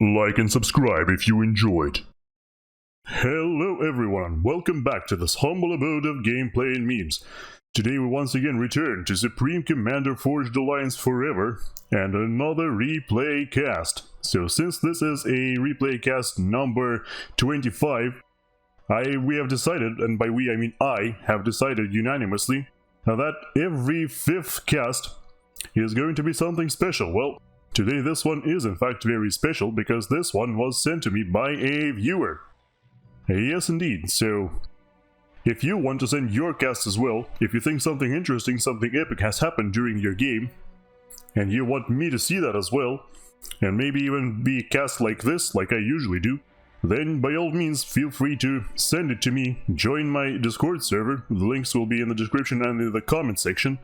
Like and subscribe if you enjoyed. Hello everyone, welcome back to this humble abode of gameplay and memes. Today we once again return to Supreme Commander Forged Alliance Forever and another replay cast. So since this is a replay cast number 25, we have decided, and by we I mean I have decided unanimously, that every fifth cast is going to be something special. Well, today this one is in fact very special because this one was sent to me by a viewer. Yes indeed, so if you want to send your cast as well, if you think something interesting, something epic has happened during your game, and you want me to see that as well, and maybe even be a cast like this, like I usually do, then by all means feel free to send it to me, join my Discord server, the links will be in the description and in the comment section.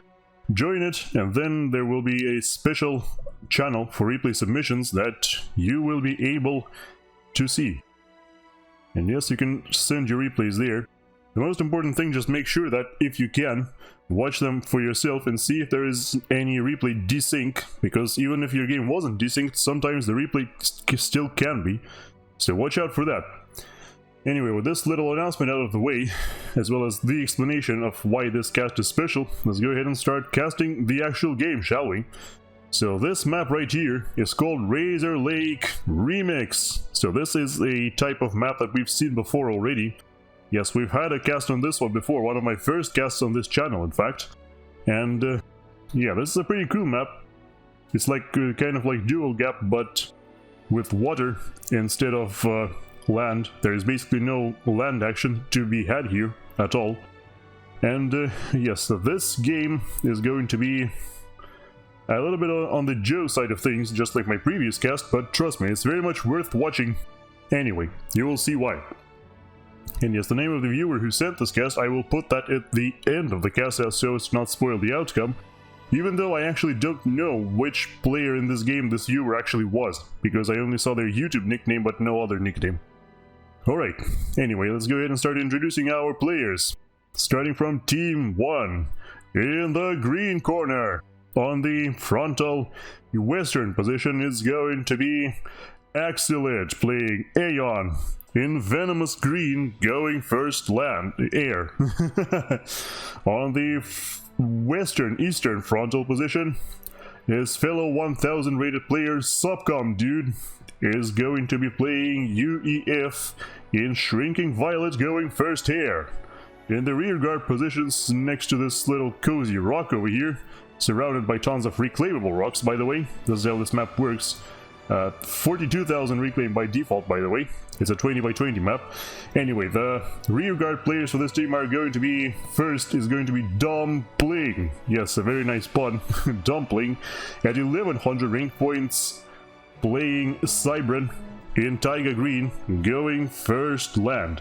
Join it, and then there will be a special channel for replay submissions that you will be able to see. And yes, you can send your replays there. The most important thing, just make sure that if you can, watch them for yourself and see if there is any replay desync, because even if your game wasn't desynced, sometimes the replay still can be, so watch out for that. Anyway, with this little announcement out of the way, as well as the explanation of why this cast is special, let's go ahead and start casting the actual game, shall we? So this map right here is called Razor Lake Remix. So this is a type of map that we've seen before already. Yes, we've had a cast on this one before, one of my first casts on this channel in fact. And yeah, this is a pretty cool map. It's like kind of like Dual Gap, but with water instead of land. There is basically no land action to be had here at all. And yes, so this game is going to be a little bit on the Joe side of things, just like my previous cast, but trust me, it's very much worth watching. Anyway, you will see why. And yes, the name of the viewer who sent this cast, I will put that at the end of the cast so as to not spoil the outcome, even though I actually don't know which player in this game this viewer actually was, because I only saw their YouTube nickname but no other nickname. Alright, anyway, let's go ahead and start introducing our players. Starting from Team 1, in the green corner. On the frontal western position is going to be Axilit playing Aeon. In venomous green, going first air. On the eastern frontal position, his fellow 1000 rated player supcomdude is going to be playing UEF in shrinking violet, going first air. In the rear guard positions next to this little cozy rock over here, surrounded by tons of reclaimable rocks, by the way. This is how this map works. 42,000 reclaimed by default, by the way. It's a 20 by 20 map. Anyway, the rear guard players for this team are going to be, first is going to be DumbPling. Yes, a very nice pun. DumbPling at 1100 rank points, playing Cybran in Taiga Green, going first land.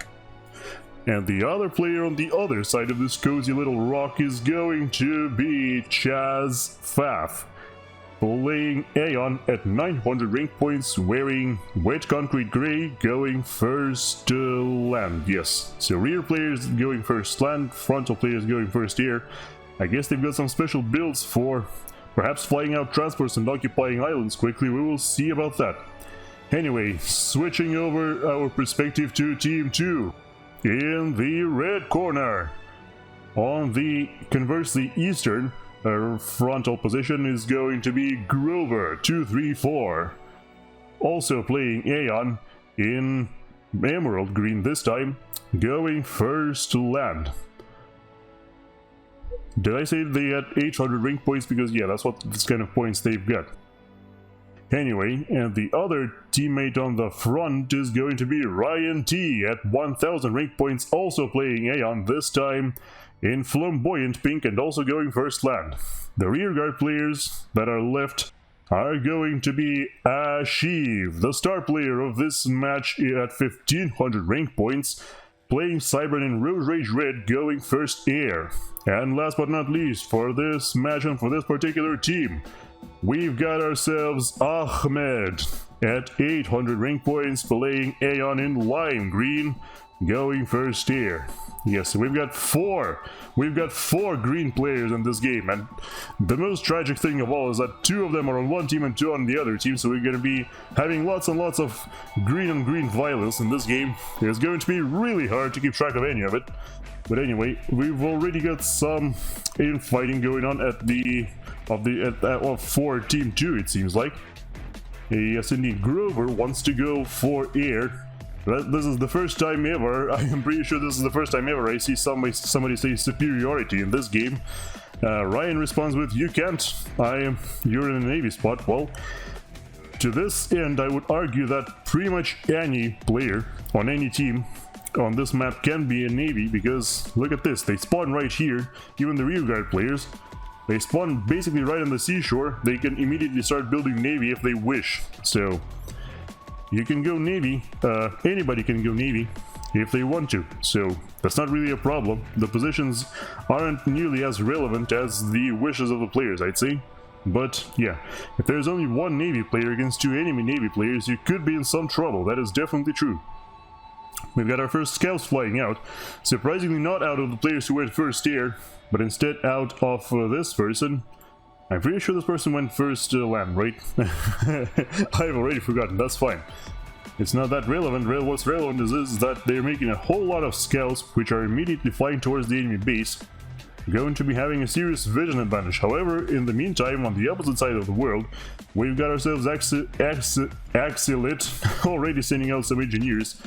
And the other player on the other side of this cozy little rock is going to be chazFAF, playing Aeon at 900 rank points, wearing wet concrete gray, going first land. Yes, so rear players going first land, frontal players going first air. I guess they've got some special builds for perhaps flying out transports and occupying islands quickly. We will see about that. Anyway, switching over our perspective to Team 2. In the red corner, on the conversely eastern frontal position is going to be Grover234, also playing Aeon in emerald green this time, going first land. Did I say they had 800 rank points? Because yeah, that's what this kind of points they've got. Anyway, and the other teammate on the front is going to be RyanT at 1000 rank points, also playing Aeon, this time in flamboyant pink and also going first land. The rearguard players that are left are going to be Asheve, the star player of this match at 1500 rank points, playing Cybran in Rose Rage Red, going first air. And last but not least, for this match and for this particular team, we've got ourselves Ahmed at 800 rank points, playing Aeon in lime green, going first air. Yes, we've got four green players in this game, and the most tragic thing of all is that 2 of them are on one team and 2 on the other team, so we're going to be having lots and lots of green on green violence in this game. It's going to be really hard to keep track of any of it. But anyway, we've already got some infighting going on for Team 2, it seems like. Yes, indeed, Grover wants to go for air. This is the first time ever, I am pretty sure this is the first time ever I see somebody say superiority in this game. Ryan responds with, "You can't, you're in a Navy spot." Well, to this end, I would argue that pretty much any player on any team on this map can be a Navy, because look at this, they spawn right here, even the rearguard players. They spawn basically right on the seashore. They can immediately start building Navy if they wish. So you can go Navy, anybody can go Navy if they want to, so that's not really a problem. The positions aren't nearly as relevant as the wishes of the players, I'd say. But yeah, if there's only one Navy player against 2 enemy Navy players, you could be in some trouble. That is definitely true. We've got our first scouts flying out, surprisingly not out of the players who went first air, but instead out of this person. I'm pretty sure this person went first land, right? I've already forgotten, that's fine. It's not that relevant. What's relevant is that they're making a whole lot of scouts, which are immediately flying towards the enemy base, going to be having a serious vision advantage. However, in the meantime, on the opposite side of the world, we've got ourselves Axilit already sending out some engineers,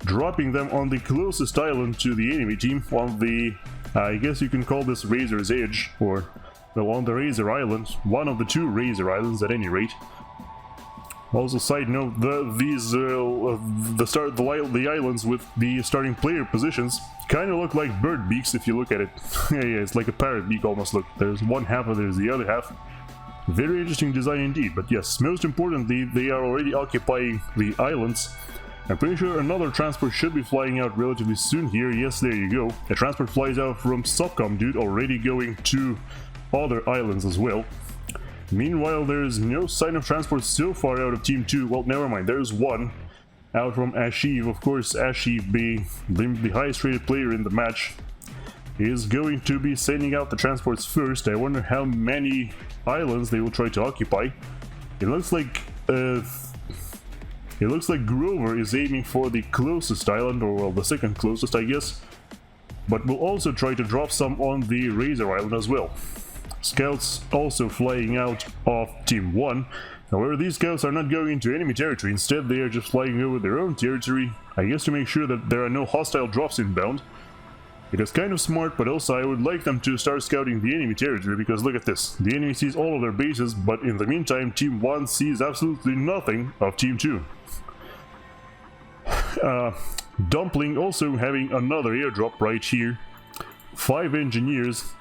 dropping them on the closest island to the enemy team, on the, I guess you can call this Razor's Edge, or well, on the Razor Island, one of the 2 Razor Islands at any rate. Also, side note, the islands with the starting player positions kind of look like bird beaks if you look at it. Yeah, it's like a parrot beak almost. Look, there's one half and there's the other half. Very interesting design indeed. But yes, most importantly, they are already occupying the islands. I'm pretty sure another transport should be flying out relatively soon here. Yes, there you go. A transport flies out from supcomdude, already going to other islands as well. Meanwhile, there is no sign of transport so far out of Team 2. Well, never mind, there's one out from Asheve. Of course, Asheve, being the highest rated player in the match, is going to be sending out the transports first. I wonder how many islands they will try to occupy. It looks like Grover is aiming for the closest island, or well, the second closest, I guess, but will also try to drop some on the Razor Island as well. Scouts also flying out of Team 1. However, these scouts are not going into enemy territory. Instead, they are just flying over their own territory, I guess to make sure that there are no hostile drops inbound. It is kind of smart, but also I would like them to start scouting the enemy territory, because look at this. The enemy sees all of their bases, but in the meantime, Team 1 sees absolutely nothing of Team 2. DumbPling also having another airdrop right here. 5 engineers.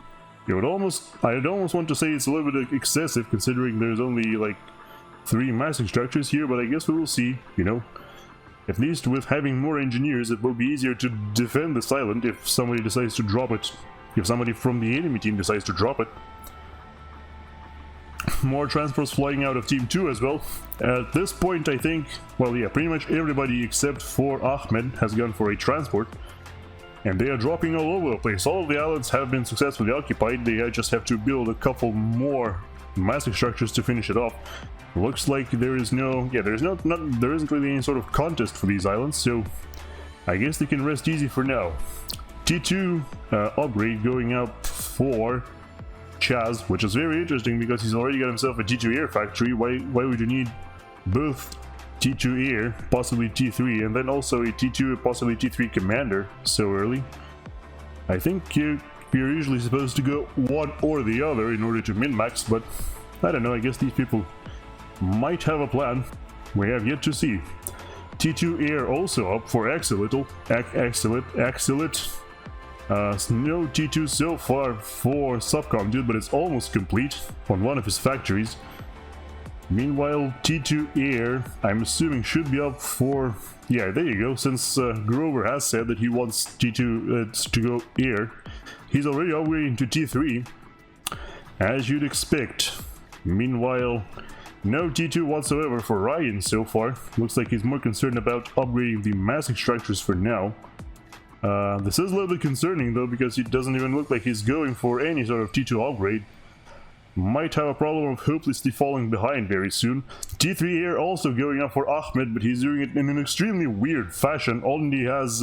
I'd almost want to say it's a little bit excessive, considering there's only like 3 massing structures here, but I guess we will see, you know. At least with having more engineers, it will be easier to defend this island if somebody decides to drop it. If somebody from the enemy team decides to drop it. More transports flying out of Team 2 as well. At this point, I think, well, yeah, pretty much everybody except for Ahmed has gone for a transport. And they are dropping all over the place. All of the islands have been successfully occupied. They just have to build a couple more massing structures to finish it off. Looks like there is no, yeah, there isn't really any sort of contest for these islands, so I guess they can rest easy for now. T2 upgrade going up for Chaz, which is very interesting because he's already got himself a T2 air factory. Why would you need both T2 air, possibly T3, and then also a T2, possibly T3 commander so early? I think you're usually supposed to go one or the other in order to min-max, but I don't know, I guess these people might have a plan. We have yet to see. T2 air also up for Axilit. No T2 so far for supcomdude, but it's almost complete on one of his factories. Meanwhile, T2 air, I'm assuming, should be up for, yeah, there you go, since Grover has said that he wants T2 to go air. He's already upgrading to T3, as you'd expect. Meanwhile, no T2 whatsoever for Ryan so far. Looks like he's more concerned about upgrading the massing structures for now. This is a little bit concerning though, because it doesn't even look like he's going for any sort of T2 upgrade. Might have a problem of hopelessly falling behind very soon. T3 Air also going up for Ahmed, but he's doing it in an extremely weird fashion. Only has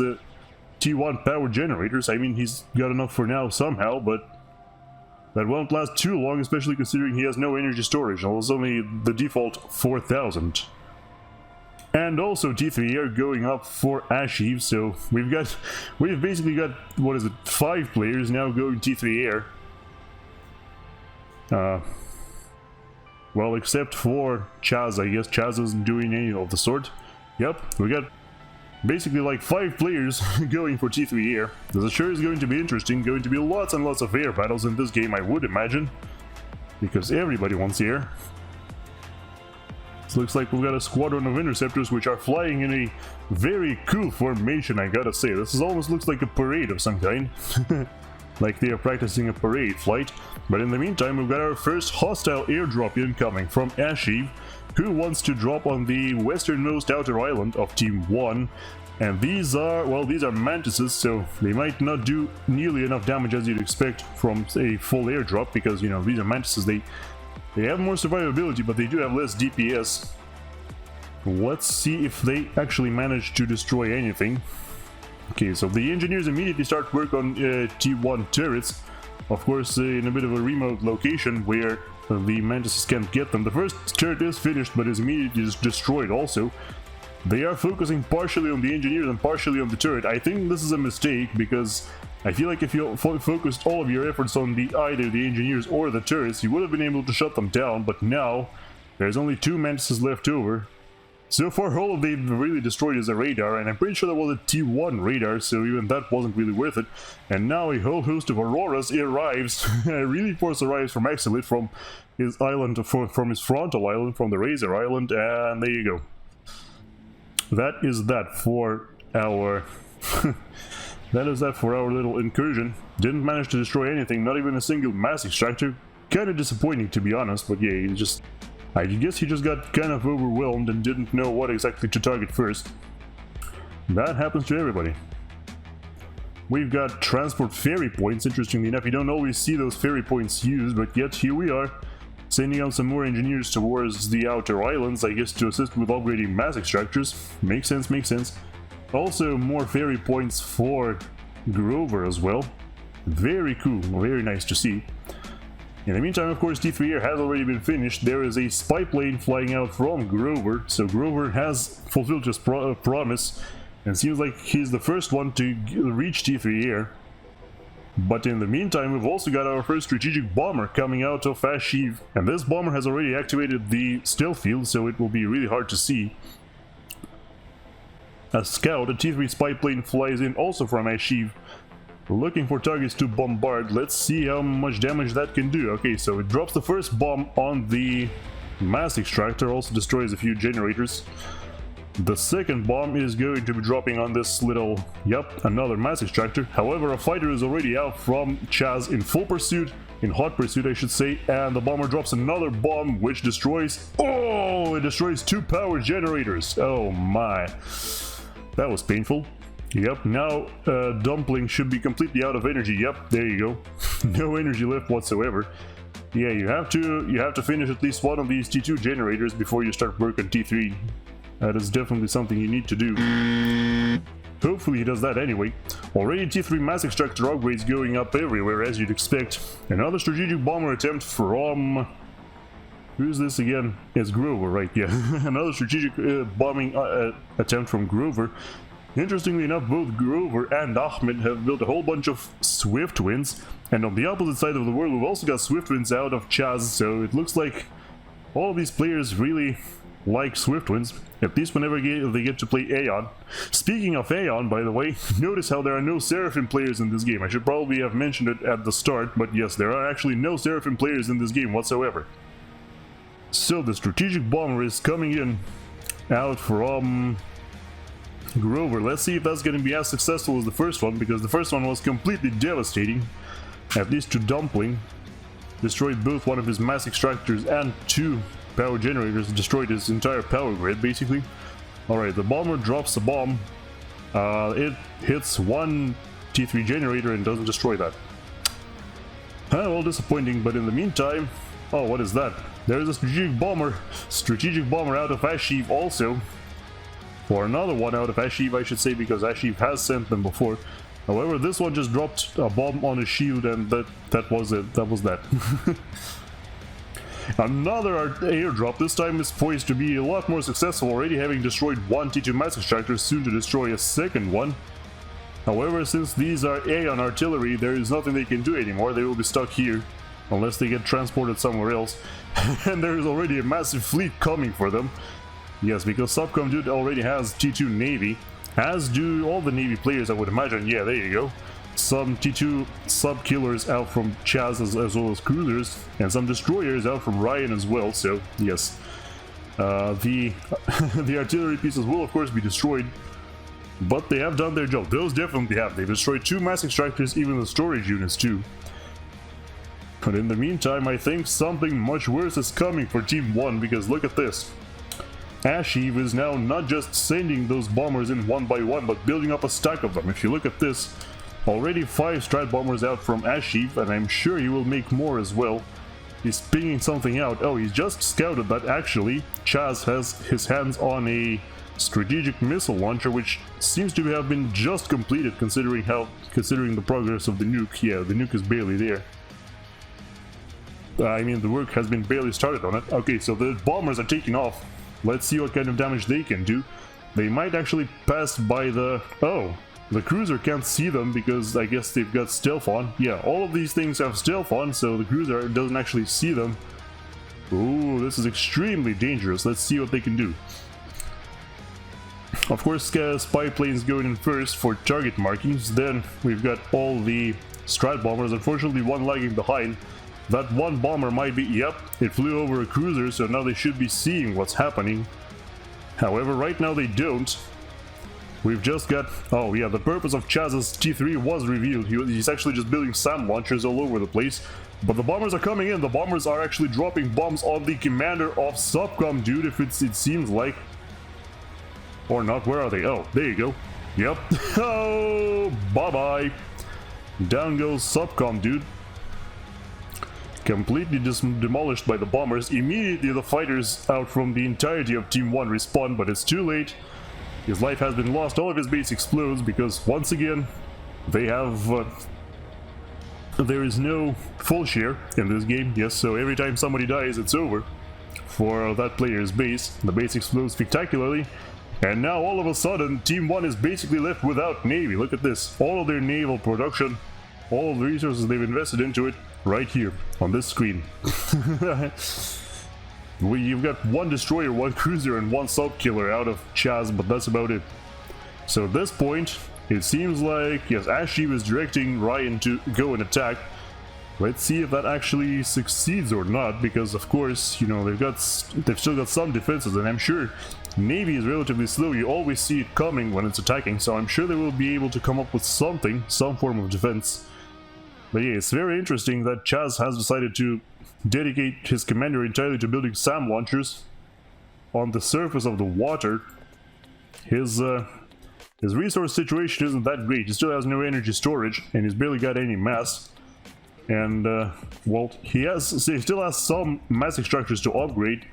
T1 power generators. I mean, he's got enough for now somehow, but that won't last too long, especially considering he has no energy storage. It was only the default 4000. And also T3 Air going up for Asheve, so we've basically got, what is it, 5 players now going T3 Air. Well, except for Chaz, I guess Chaz isn't doing any of the sort. Yep, we got basically like 5 players going for T3 Air. This sure is going to be interesting, going to be lots and lots of air battles in this game, I would imagine. Because everybody wants air. It looks like we've got a squadron of interceptors which are flying in a very cool formation, I gotta say. This almost looks like a parade of some kind. Like they are practicing a parade flight. But in the meantime, we've got our first hostile airdrop incoming from Asheve, who wants to drop on the westernmost outer island of Team 1. And these are, well, these are mantises, so they might not do nearly enough damage as you'd expect from a full airdrop, because, you know, these are mantises, they have more survivability, but they do have less DPS. Let's see if they actually manage to destroy anything. Okay, so the engineers immediately start work on T1 turrets. Of course, in a bit of a remote location where the mantises can't get them. The first turret is finished, but is immediately destroyed also. They are focusing partially on the engineers and partially on the turret. I think this is a mistake, because I feel like if you focused all of your efforts on either the engineers or the turrets, you would have been able to shut them down, but now there's only 2 mantises left over. So far, all they've really destroyed is a radar, and I'm pretty sure that was a T1 radar, so even that wasn't really worth it. And now a whole host of Auroras arrives, really force arrives from Axilit, from his island, from his frontal island, from the Razor Island, and there you go. That is that for our... that is that for our little incursion. Didn't manage to destroy anything, not even a single mass extractor. Kinda disappointing, to be honest, but yeah, he just... I guess he just got kind of overwhelmed and didn't know what exactly to target first. That happens to everybody. We've got transport ferry points, interestingly enough. You don't always see those ferry points used, but yet here we are, sending out some more engineers towards the outer islands, I guess to assist with upgrading mass extractors. Makes sense, makes sense. Also more ferry points for Grover as well. Very cool, very nice to see. In the meantime, of course, T3 Air has already been finished. There is a spy plane flying out from Grover, so Grover has fulfilled his promise, and seems like he's the first one to reach T3 Air. But in the meantime, we've also got our first strategic bomber coming out of Asheve, and this bomber has already activated the stealth field, so it will be really hard to see. A scout, a T3 spy plane, flies in also from Asheve, looking for targets to bombard. Let's see how much damage that can do. Okay, so it drops the first bomb on the mass extractor, also destroys a few generators. The second bomb is going to be dropping on this little, yep, another mass extractor. However, a fighter is already out from Chaz in full pursuit, in hot pursuit I should say, and the bomber drops another bomb which destroys, oh, it destroys 2 power generators. Oh my, that was painful. Yep, now DumbPling should be completely out of energy. Yep, there you go. No energy left whatsoever. Yeah, you have to finish at least one of these T2 generators before you start work on T3. That is definitely something you need to do. Hopefully he does that anyway. Already T3 mass extractor upgrades going up everywhere as you'd expect. Another strategic bomber attempt from... Who's this again? It's Grover, right? Yeah, another strategic bombing attempt from Grover. Interestingly enough, both Grover and Ahmed have built a whole bunch of Swift Winds, and on the opposite side of the world we've also got Swift Winds out of Chaz, so it looks like all of these players really like Swift Winds, at least whenever they get to play Aeon. Speaking of Aeon, by the way, notice how there are no Seraphim players in this game. I should probably have mentioned it at the start, but yes, there are actually no Seraphim players in this game whatsoever. So the strategic bomber is coming in out from Grover. Let's see if that's going to be as successful as the first one, because the first one was completely devastating, at least to DumbPling. Destroyed both one of his mass extractors and 2 power generators, destroyed his entire power grid basically. Alright, the bomber drops a bomb. It hits one T3 generator and doesn't destroy that. Well, disappointing, but in the meantime... Oh, what is that? There's a strategic bomber out of Asheve also. Or another one out of Asheve, I should say, because Asheve has sent them before. However, this one just dropped a bomb on his shield, and that was it. That was that. Another airdrop, this time is poised to be a lot more successful, already having destroyed one T2 mass extractor, soon to destroy a second one. However, since these are Aeon artillery, there is nothing they can do anymore. They will be stuck here, unless they get transported somewhere else. And there is already a massive fleet coming for them. Yes, because supcomdude already has T2 Navy, as do all the Navy players, I would imagine. Yeah, there you go. Some T2 sub-killers out from Chaz as well as cruisers, and some destroyers out from RyanT as well, so yes. The artillery pieces will of course be destroyed, but they have done their job. Those definitely have. They've destroyed 2 mass extractors, even the storage units too. But in the meantime, I think something much worse is coming for Team 1, because look at this. Asheve is now not just sending those bombers in one by one, but building up a stack of them. If you look at this, already 5 strat bombers out from Asheve, and I'm sure he will make more as well. He's pinging something out. Oh, he's just scouted that actually Chaz has his hands on a strategic missile launcher, which seems to have been just completed, considering the progress of the nuke. Yeah, the nuke is barely there. I mean, the work has been barely started on it. Okay, so the bombers are taking off. Let's see what kind of damage they can do. They might actually pass by the... Oh, the cruiser can't see them because I guess they've got stealth on. Yeah, all of these things have stealth on, so the cruiser doesn't actually see them. Ooh, this is extremely dangerous. Let's see what they can do. Of course, spy planes going in first for target markings. Then we've got all the strat bombers. Unfortunately, one lagging behind. That one bomber might be, yep, it flew over a cruiser, so now they should be seeing what's happening. However, right now they don't. We've just got, oh yeah, the purpose of Chaz's T3 was revealed. He's actually just building SAM launchers all over the place. But the bombers are coming in. The bombers are actually dropping bombs on the commander of supcomdude, if it seems like. Or not, where are they? Oh, there you go. Yep. Oh, bye-bye. Down goes supcomdude. Completely demolished by the bombers. Immediately the fighters out from the entirety of Team 1 respawn, but it's too late. His life has been lost. All of his base explodes because once again they have there is no full share in this game. Yes, so every time somebody dies, it's over for that player's base. The base explodes spectacularly, and now all of a sudden Team 1 is basically left without Navy. Look at this. All of their naval production, all of the resources they've invested into it, right here on this screen. You've got 1 destroyer, 1 cruiser, and 1 sub-killer out of Chaz, but that's about it. So at this point, it seems like, yes, Asheve is directing RyanT to go and attack. Let's see if that actually succeeds or not, because of course, you know, they've still got some defenses, and I'm sure Navy is relatively slow. You always see it coming when it's attacking, so I'm sure they will be able to come up with something, some form of defense. But yeah, it's very interesting that Chaz has decided to dedicate his commander entirely to building SAM launchers on the surface of the water. His resource situation isn't that great. He still has no energy storage, and he's barely got any mass. And, well, he still has some mass extractors to upgrade,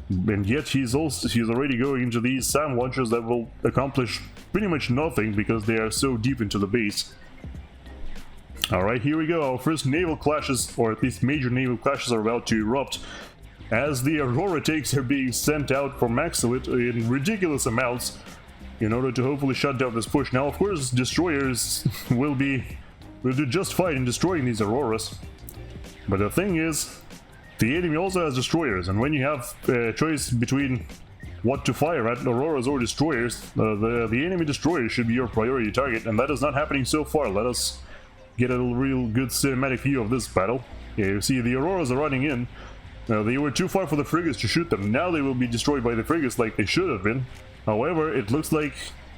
and yet he's already going into these SAM launchers that will accomplish pretty much nothing because they are so deep into the base. Alright, here we go. Our first naval clashes, or at least major naval clashes, are about to erupt as the Aurora takes are being sent out from Axilit in ridiculous amounts in order to hopefully shut down this push. Now, of course, destroyers will do just fine in destroying these Auroras. But the thing is, the enemy also has destroyers, and when you have a choice between what to fire at, Auroras or destroyers, the enemy destroyers should be your priority target, and that is not happening so far. Let us get a real good cinematic view of this battle. Yeah, you see the Auroras are running in. They were too far for the frigates to shoot them. Now they will be destroyed by the frigates like they should have been. However, it looks like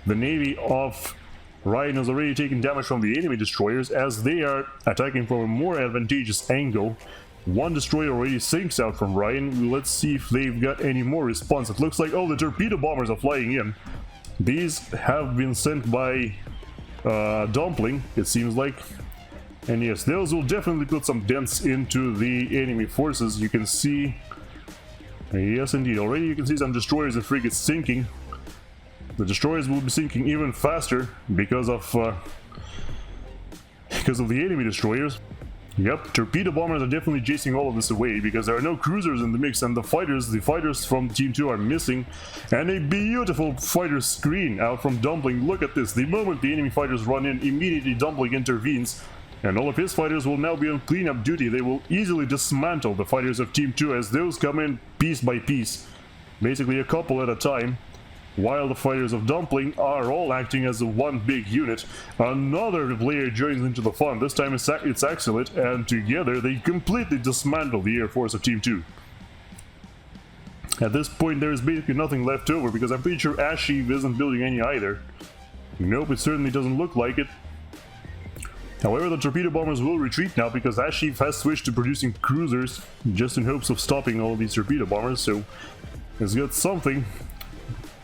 the navy of RyanT has already taken damage from the enemy destroyers as they are attacking from a more advantageous angle. 1 destroyer already sinks out from RyanT. Let's see if they've got any more response. It looks like, oh, the torpedo bombers are flying in. These have been sent by DumbPling, it seems like. And yes, those will definitely put some dents into the enemy forces. You can see... Yes, indeed. Already you can see some destroyers and frigates sinking. The destroyers will be sinking even faster because of the enemy destroyers. Yep, torpedo bombers are definitely chasing all of this away because there are no cruisers in the mix, and the fighters from Team 2 are missing. And a beautiful fighter screen out from DumbPling. Look at this. The moment the enemy fighters run in, immediately DumbPling intervenes. And all of his fighters will now be on cleanup duty. They will easily dismantle the fighters of Team 2 as those come in piece by piece. Basically a couple at a time. While the fighters of DumbPling are all acting as one big unit. Another player joins into the fun. This time it's Axilit, and together they completely dismantle the air force of Team 2. At this point there is basically nothing left over because I'm pretty sure Asheve isn't building any either. Nope, it certainly doesn't look like it. However, the torpedo bombers will retreat now because Asheve has switched to producing cruisers just in hopes of stopping all of these torpedo bombers, so he's got something.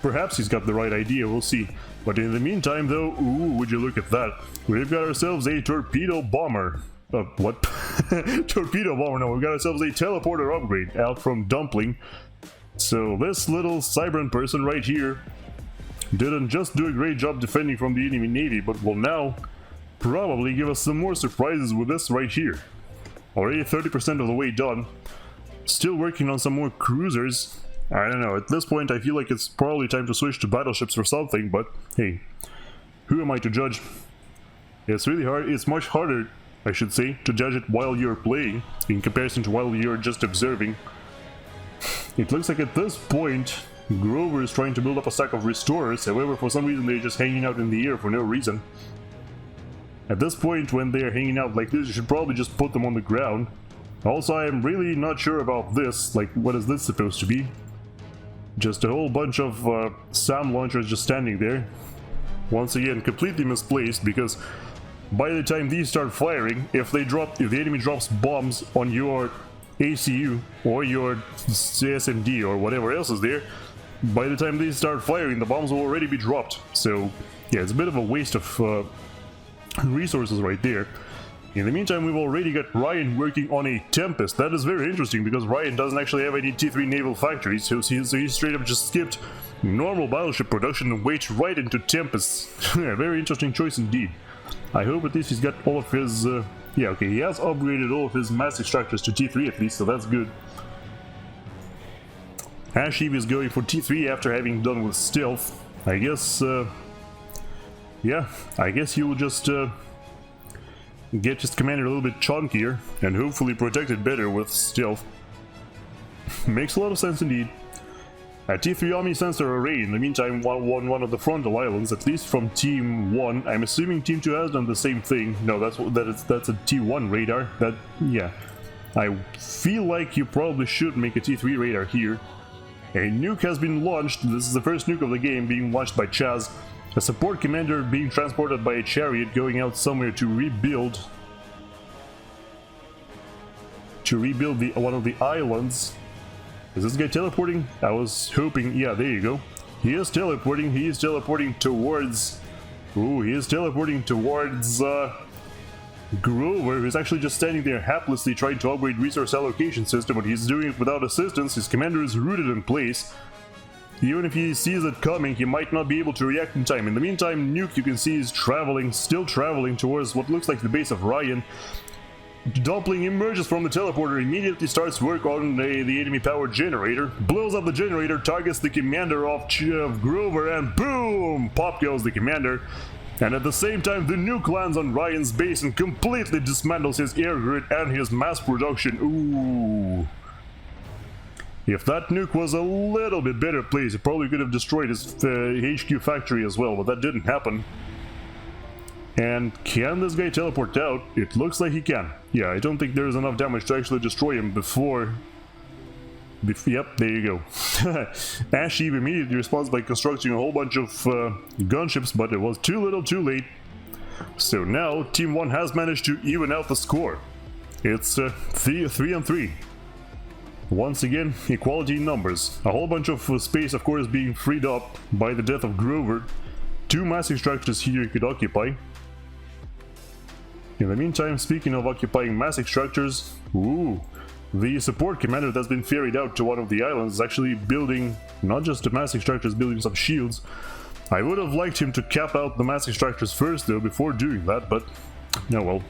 Perhaps he's got the right idea, we'll see. But in the meantime though, ooh, would you look at that. We've got ourselves a torpedo bomber. What? Torpedo bomber, no, we've got ourselves a teleporter upgrade out from DumbPling. So this little Cybran person right here didn't just do a great job defending from the enemy navy, but will now probably give us some more surprises with this right here. Already 30% of the way done. Still working on some more cruisers. I don't know, at this point I feel like it's probably time to switch to battleships or something, but hey, who am I to judge? It's really hard, it's much harder, I should say, to judge it while you're playing, in comparison to while you're just observing. It looks like at this point, Grover is trying to build up a stack of restorers, however for some reason they're just hanging out in the air for no reason. At this point, when they're hanging out like this, you should probably just put them on the ground. Also, I'm really not sure about this, like what is this supposed to be? Just a whole bunch of SAM launchers just standing there. Once again, completely misplaced because by the time these start firing, if the enemy drops bombs on your ACU or your CSMD or whatever else is there, by the time these start firing, the bombs will already be dropped. So yeah, it's a bit of a waste of resources right there. In the meantime, we've already got RyanT working on a Tempest. That is very interesting because RyanT doesn't actually have any T3 naval factories, so he straight up just skipped normal battleship production and went right into Tempests. Yeah, very interesting choice indeed. I hope at least he's got all of his... yeah, okay, he has upgraded all of his mass extractors to T3 at least, so that's good. Asheve is going for T3 after having done with stealth. I guess... yeah, I guess he will just... get his commander a little bit chunkier and hopefully protect it better with stealth. Makes a lot of sense indeed. A T3 Omni sensor array in the meantime won one of the frontal islands, at least from Team 1. I'm assuming Team 2 has done the same thing. No, that's a T1 radar. That, yeah. I feel like you probably should make a T3 radar here. A nuke has been launched. This is the first nuke of the game being launched by Chaz. A support commander being transported by a chariot going out somewhere to rebuild one of the islands. Is this guy teleporting? I was hoping, yeah, there you go. He is teleporting towards... Ooh, he is teleporting towards Grover, who's actually just standing there haplessly trying to upgrade resource allocation system, but he's doing it without assistance. His commander is rooted in place. Even if he sees it coming, he might not be able to react in time. In the meantime, Nuke, you can see, is still traveling towards what looks like the base of RyanT. DumbPling emerges from the teleporter, immediately starts work on the enemy power generator, blows up the generator, targets the commander of Grover, and boom! Pop kills the commander. And at the same time, the nuke lands on RyanT's base and completely dismantles his air grid and his mass production. Ooh. If that nuke was a little bit better placed, it probably could have destroyed his HQ factory as well, but that didn't happen. And can this guy teleport out? It looks like he can. Yeah, I don't think there's enough damage to actually destroy him before... Yep, there you go. Asheve immediately responds by constructing a whole bunch of gunships, but it was too little too late. So now, Team 1 has managed to even out the score. It's 3-3. Once again, equality in numbers. A whole bunch of space, of course, being freed up by the death of Grover. 2 massive structures here you could occupy. In the meantime, speaking of occupying massive structures, the support commander that's been ferried out to one of the islands is actually building not just the massive structures, building some shields. I would have liked him to cap out the massive structures first though before doing that, but no, well.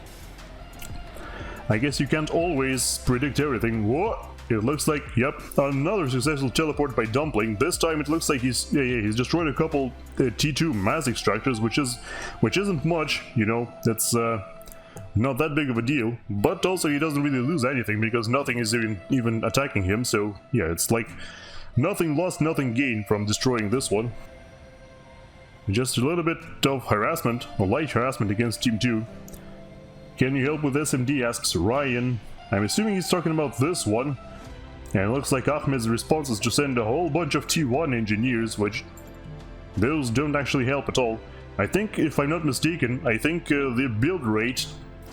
I guess you can't always predict everything. What? It looks like, yep, another successful teleport by DumbPling. This time it looks like he's destroyed a couple T2 massive structures, which isn't much, you know. That's not that big of a deal, but also he doesn't really lose anything because nothing is even attacking him, so yeah, it's like nothing lost, nothing gained from destroying this one. Just a little bit of harassment, or light harassment against Team 2. Can you help with SMD, asks Ryan. I'm assuming he's talking about this one. And it looks like Ahmed's response is to send a whole bunch of T1 engineers, which those don't actually help at all. I think, if I'm not mistaken, I think the build rate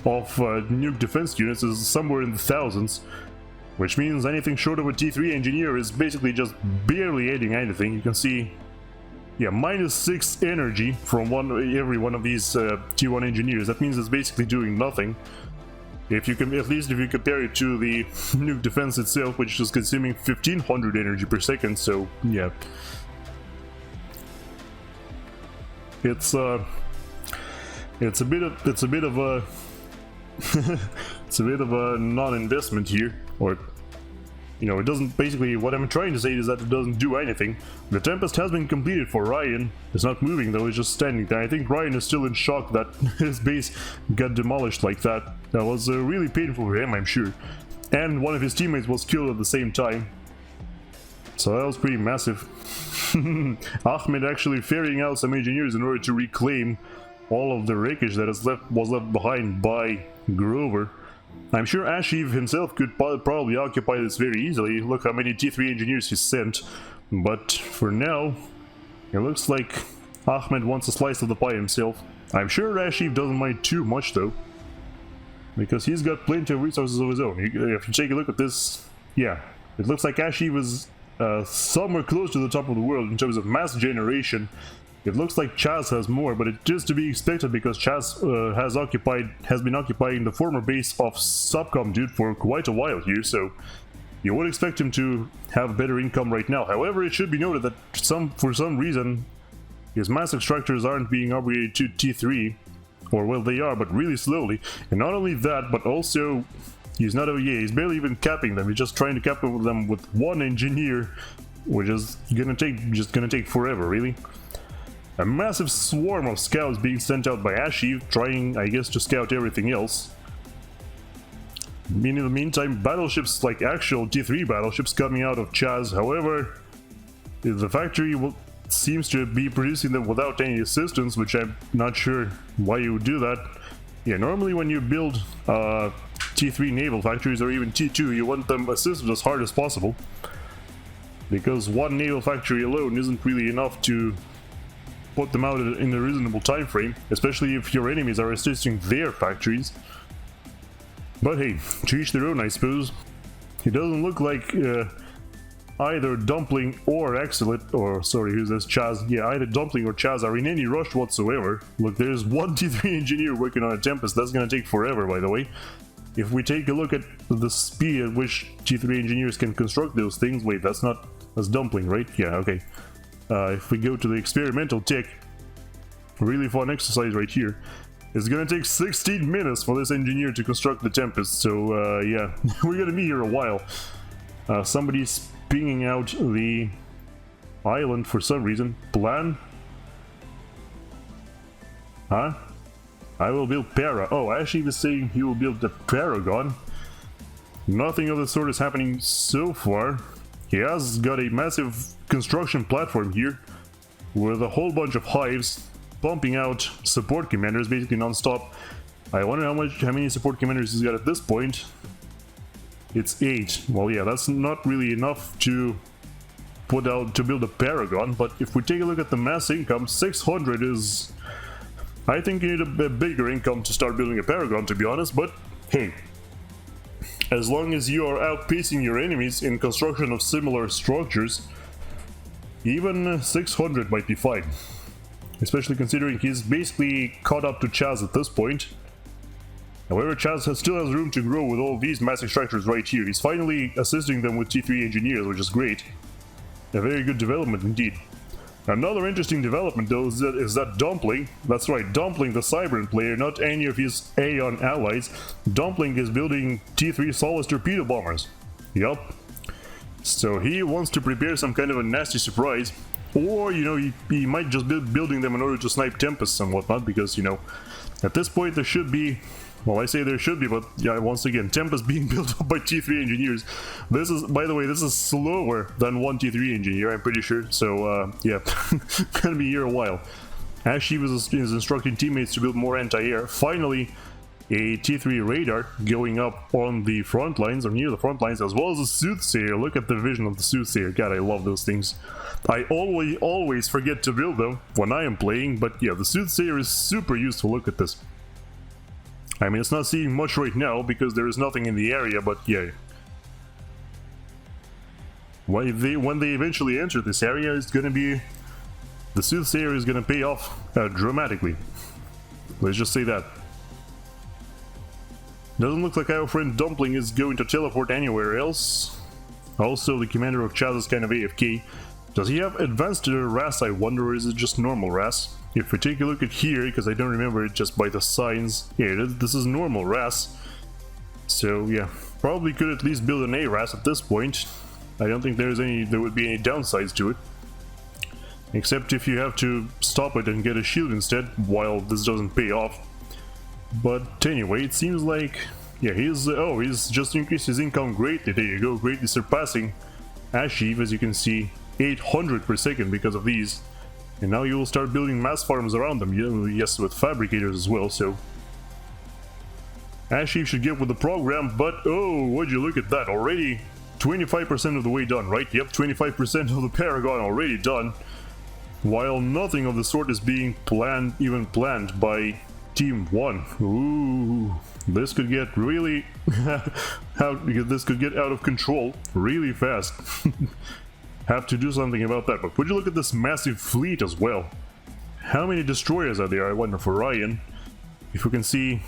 of nuke defense units is somewhere in the thousands, which means anything short of a T3 engineer is basically just barely adding anything. You can see, yeah, -6 energy from every one of these T1 engineers. That means it's basically doing nothing. If you can, at least if you compare it to the nuke defense itself, which is consuming 1500 energy per second. So yeah, it's a bit of a it's a bit of a non-investment here, or you know, it doesn't, basically what I'm trying to say is that it doesn't do anything. The Tempest has been completed for Ryan. It's not moving though, it's just standing there. I think Ryan is still in shock that his base got demolished like that. That was really painful for him, I'm sure. And one of his teammates was killed at the same time. So that was pretty massive. Ahmed actually ferrying out some engineers in order to reclaim all of the wreckage that was left behind by Grover. I'm sure Asheve himself could probably occupy this very easily. Look how many T3 engineers he sent. But for now, it looks like Ahmed wants a slice of the pie himself. I'm sure Asheve doesn't mind too much though, because he's got plenty of resources of his own. If you take a look at this, yeah, it looks like Asheve is somewhere close to the top of the world in terms of mass generation. It looks like Chaz has more, but it is to be expected because Chaz has been occupying the former base of supcomdude for quite a while here, so you would expect him to have better income right now. However, it should be noted that for some reason his massive structures aren't being upgraded to T3, or well, they are, but really slowly. And not only that, but also he's he's barely even capping them. He's just trying to cap them with one engineer, which is gonna take forever, really. A massive swarm of scouts being sent out by Asheve, trying, I guess, to scout everything else. In the meantime, battleships, like actual T3 battleships, coming out of Chaz. However, the factory seems to be producing them without any assistance, which I'm not sure why you would do that. Yeah, normally when you build T3 naval factories or even T2, you want them assisted as hard as possible, because one naval factory alone isn't really enough to put them out in a reasonable time frame, especially if your enemies are assisting their factories. But hey, to each their own, I suppose. It doesn't look like either DumbPling or Axilit, or sorry, who's this, Chaz? Yeah, either DumbPling or Chaz are in any rush whatsoever. Look, there's one T3 engineer working on a Tempest. That's gonna take forever, by the way. If we take a look at the speed at which T3 engineers can construct those things, wait, that's DumbPling, right? Yeah, okay. If we go to the experimental tech, really fun exercise right here. It's gonna take 16 minutes for this engineer to construct the Tempest, so yeah, we're gonna be here a while. Somebody's pinging out the island for some reason. Plan? Huh? I will build Para. Oh, Asheve is saying he will build the Paragon. Nothing of the sort is happening so far. He has got a massive construction platform here with a whole bunch of hives pumping out support commanders basically non-stop. I wonder how many support commanders he's got at this point. It's 8. Well, yeah, that's not really enough to build a Paragon, but if we take a look at the mass income, 600 is... I think you need a bigger income to start building a Paragon, to be honest, but hey, as long as you are outpacing your enemies in construction of similar structures, even 600 might be fine. Especially considering he's basically caught up to Chaz at this point. However, Chaz still has room to grow with all these mass extractors right here. He's finally assisting them with T3 engineers, which is great. A very good development indeed. Another interesting development though is that DumbPling, that's right, DumbPling, the Cybran player, not any of his Aeon allies, DumbPling is building T3 Solace torpedo bombers. Yup. So he wants to prepare some kind of a nasty surprise, or, you know, he might just be building them in order to snipe Tempests and whatnot, because, you know, at this point there should be, well, I say there should be, but yeah, once again, Tempest being built up by T3 engineers. This is, by the way, this is slower than one T3 engineer, I'm pretty sure, so, yeah, gonna be here a while. Asheve is instructing teammates to build more anti-air. Finally, a T3 radar going up on the front lines, or near the front lines, as well as a Soothsayer. Look at the vision of the Soothsayer. God, I love those things. I always forget to build them when I am playing, but yeah, the Soothsayer is super useful. Look at this. I mean, it's not seeing much right now because there is nothing in the area, but yeah. When they eventually enter this area, it's gonna be... the Soothsayer is gonna pay off dramatically. Let's just say that. Doesn't look like our friend DumbPling is going to teleport anywhere else. Also, the commander of Chaz is kind of AFK. Does he have advanced RAS, I wonder, or is it just normal RAS? If we take a look at here, because I don't remember it just by the signs, yeah, this is normal RAS. So yeah, probably could at least build an A-RAS at this point. I don't think there would be any downsides to it. Except if you have to stop it and get a shield instead, while this doesn't pay off. But anyway, it seems like, yeah, he's just increased his income greatly. There you go, greatly surpassing Asheve, as you can see, 800 per second because of these. And now you will start building mass farms around them, yes, with fabricators as well, so... Asheve should get with the program, but oh, would you look at that, already 25% of the way done, right? Yep, 25% of the Paragon already done, while nothing of the sort is being even planned by Team 1. Ooh, this could get really... this could get out of control really fast. Have to do something about that. But would you look at this massive fleet as well? How many destroyers are there, I wonder, for Ryan? If we can see...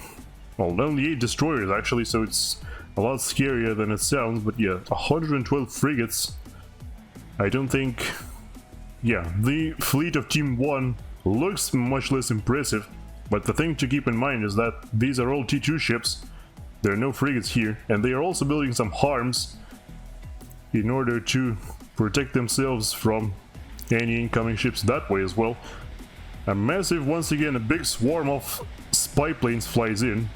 well, only 8 destroyers actually, so it's a lot scarier than it sounds, but yeah, 112 frigates. I don't think... yeah, the fleet of Team 1 looks much less impressive, but the thing to keep in mind is that these are all T2 ships. There are no frigates here, and they are also building some harms in order to protect themselves from any incoming ships that way as well. A massive, once again, a big swarm of spy planes flies in.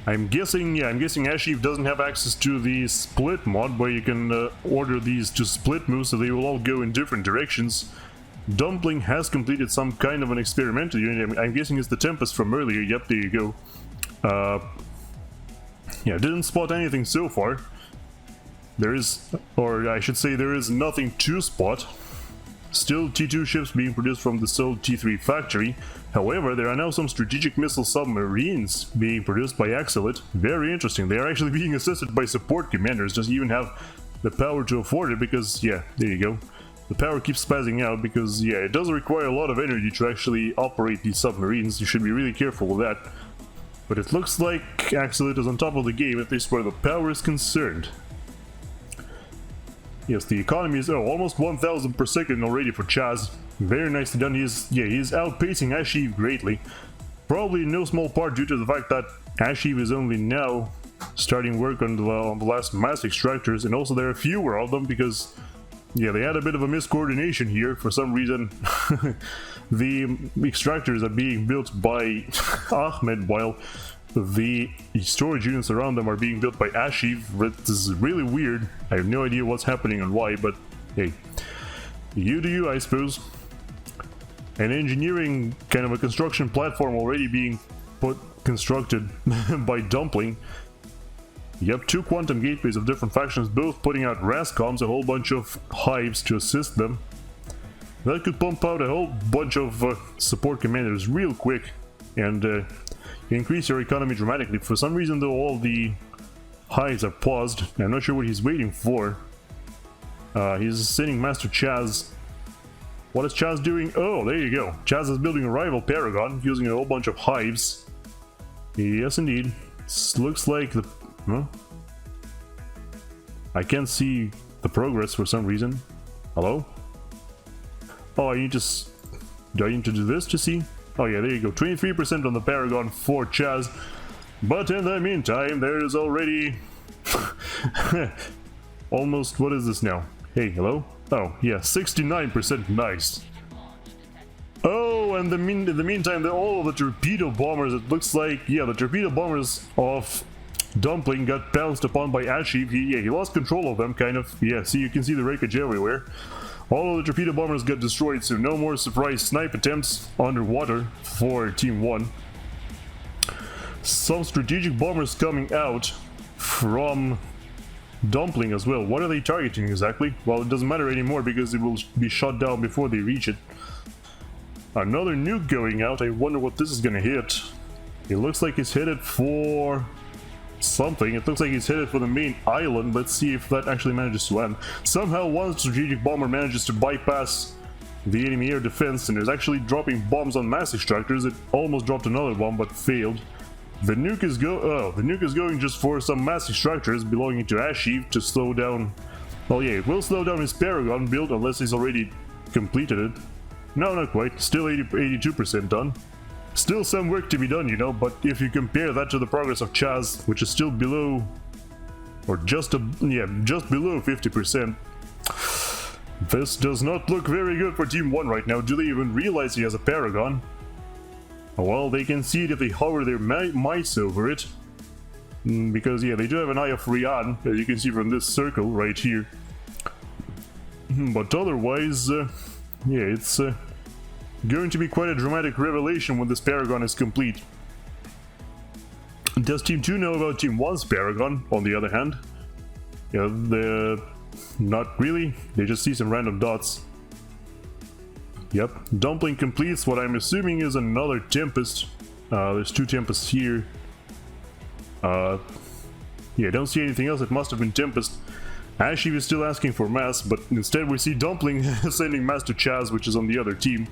I'm guessing Asheve doesn't have access to the split mod, where you can order these to split move, so they will all go in different directions. DumbPling has completed some kind of an experimental unit. I'm guessing it's the Tempest from earlier. Yep, there you go. Yeah, didn't spot anything so far. There is, or I should say, there is nothing to spot. Still T2 ships being produced from the sold T3 factory. However, there are now some strategic missile submarines being produced by Axilit. Very interesting. They are actually being assisted by support commanders. Just even have the power to afford it, because, yeah, there you go. The power keeps spazzing out because, yeah, it does require a lot of energy to actually operate these submarines. You should be really careful with that. But it looks like Axilit is on top of the game, at least where the power is concerned. Yes, the economy is almost 1,000 per second already for Chaz. Very nicely done. He's outpacing Asheve greatly. Probably in no small part due to the fact that Asheve is only now starting work on the last mass extractors, and also there are fewer of them because, yeah, they had a bit of a miscoordination here for some reason. The extractors are being built by Ahmed, while the storage units around them are being built by Asheve. This is really weird. I have no idea what's happening and why, but hey, you do you, I suppose. An engineering kind of a construction platform already being constructed by DumbPling. Yep, 2 quantum gateways of different factions, both putting out RASCOMs, a whole bunch of hives to assist them. That could pump out a whole bunch of support commanders real quick and increase your economy dramatically. For some reason though, all the hides are paused. I'm not sure what he's waiting for. He's sending Master Chaz. What is Chaz doing? Oh, there you go. Chaz is building a rival Paragon using a whole bunch of hives. Yes, indeed. This looks like the... Huh? I can't see the progress for some reason. Hello? Oh, I need to... Do I need to do this to see? Oh yeah, there you go. 23% on the Paragon for Chaz. But in the meantime, there's already... almost... What is this now? Hey, hello? Oh, yeah, 69%. Nice. Oh, and in the meantime, all of the torpedo bombers, it looks like... Yeah, the torpedo bombers of DumbPling got pounced upon by Asheve. He lost control of them, kind of. Yeah, see, you can see the wreckage everywhere. All of the torpedo bombers got destroyed, so no more surprise snipe attempts underwater for Team 1. Some strategic bombers coming out from DumbPling as well. What are they targeting exactly? Well, it doesn't matter anymore because it will be shot down before they reach it. Another nuke going out. I wonder what this is gonna hit. It looks like it's headed for... something. It looks like he's headed for the main island. Let's see if that actually manages to land. Somehow one strategic bomber manages to bypass the enemy air defense and is actually dropping bombs on mass extractors. It almost dropped another bomb but failed. The nuke is going just for some mass extractors belonging to Asheve to slow down. Well, yeah, it will slow down his Paragon build unless he's already completed it. No, not quite. Still 82% done. Still some work to be done, you know, but if you compare that to the progress of Chaz, which is still below, or just below 50%, this does not look very good for Team 1 right now. Do they even realize he has a Paragon? Well, they can see it if they hover their mice over it, because yeah, they do have an eye of RyanT, as you can see from this circle right here. But otherwise, yeah, it's... going to be quite a dramatic revelation when this Paragon is complete. Does Team 2 know about Team 1's Paragon, on the other hand? Yeah, not really. They just see some random dots. Yep, DumbPling completes what I'm assuming is another Tempest. There's 2 Tempests here. Yeah, don't see anything else. It must have been Tempest. Asheve is still asking for mass, but instead we see DumbPling sending mass to Chaz, which is on the other team.